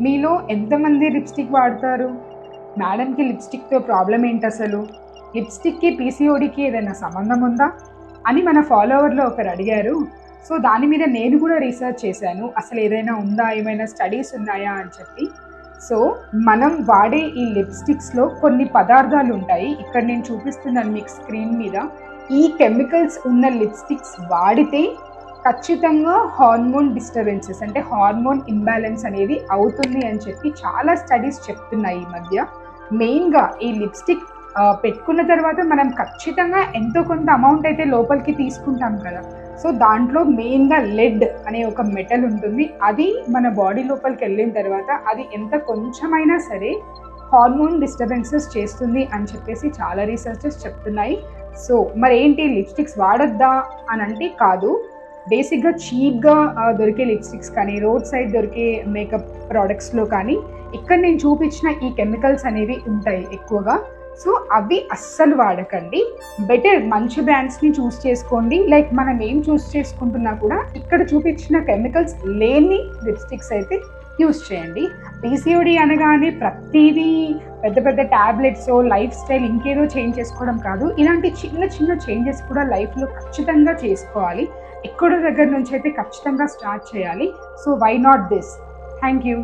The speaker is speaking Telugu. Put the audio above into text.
మీలో ఎంతమంది లిప్స్టిక్ వాడతారు? మేడంకి లిప్స్టిక్తో ప్రాబ్లం ఏంటి అసలు? లిప్స్టిక్కి పీసీఓడికి ఏదైనా సంబంధం ఉందా అని మన ఫాలోవర్లో ఒకరు అడిగారు. సో దాని మీద నేను కూడా రీసెర్చ్ చేశాను. అసలు ఏదైనా ఉందా, ఏమైనా స్టడీస్ ఉన్నాయా అని చెప్పి. సో మనం వాడే ఈ లిప్స్టిక్స్లో కొన్ని పదార్థాలు ఉంటాయి. ఇక్కడ నేను చూపిస్తున్నాను మీకు స్క్రీన్ మీద. ఈ కెమికల్స్ ఉన్న లిప్స్టిక్స్ వాడితే ఖచ్చితంగా హార్మోన్ డిస్టర్బెన్సెస్ అంటే హార్మోన్ ఇంబ్యాలెన్స్ అనేది అవుతుంది అని చెప్పి చాలా స్టడీస్ చెప్తున్నాయి ఈ మధ్య. మెయిన్గా ఈ లిప్స్టిక్ పెట్టుకున్న తర్వాత మనం ఖచ్చితంగా ఎంతో కొంత అమౌంట్ అయితే లోపలికి తీసుకుంటాం కదా. సో దాంట్లో మెయిన్గా లెడ్ అనే ఒక మెటల్ ఉంటుంది. అది మన బాడీ లోపలికి వెళ్ళిన తర్వాత అది ఎంత కొంచెమైనా సరే హార్మోన్ డిస్టర్బెన్సెస్ చేస్తుంది అని చెప్పేసి చాలా రీసెర్చెస్ చెప్తున్నాయి. సో మరి ఏంటి లిప్స్టిక్స్ వాడొద్దా అని అంటే కాదు. బేసిక్గా చీప్గా దొరికే లిప్స్టిక్స్ కానీ రోడ్ సైడ్ దొరికే మేకప్ ప్రోడక్ట్స్లో కానీ ఇక్కడ నేను చూపించిన ఈ కెమికల్స్ అనేవి ఉంటాయి ఎక్కువగా. సో అవి అస్సలు వాడకండి. బెటర్ మంచి బ్రాండ్స్ని చూస్ చేసుకోండి. లైక్ మనం ఏం చూస్ చేసుకుంటున్నా కూడా ఇక్కడ చూపించిన కెమికల్స్ లేని లిప్స్టిక్స్ అయితే యూస్ చేయండి. పీసీఓడి అనగానే ప్రతిదీ పెద్ద పెద్ద ట్యాబ్లెట్స్, లైఫ్ స్టైల్ ఇంకేదో చేంజ్ చేసుకోవడం కాదు. ఇలాంటి చిన్న చిన్న చేంజెస్ కూడా లైఫ్లో ఖచ్చితంగా చేసుకోవాలి. ఎక్కడో దగ్గర నుంచి అయితే ఖచ్చితంగా స్టార్ట్ చేయాలి. So why not this? Thank you.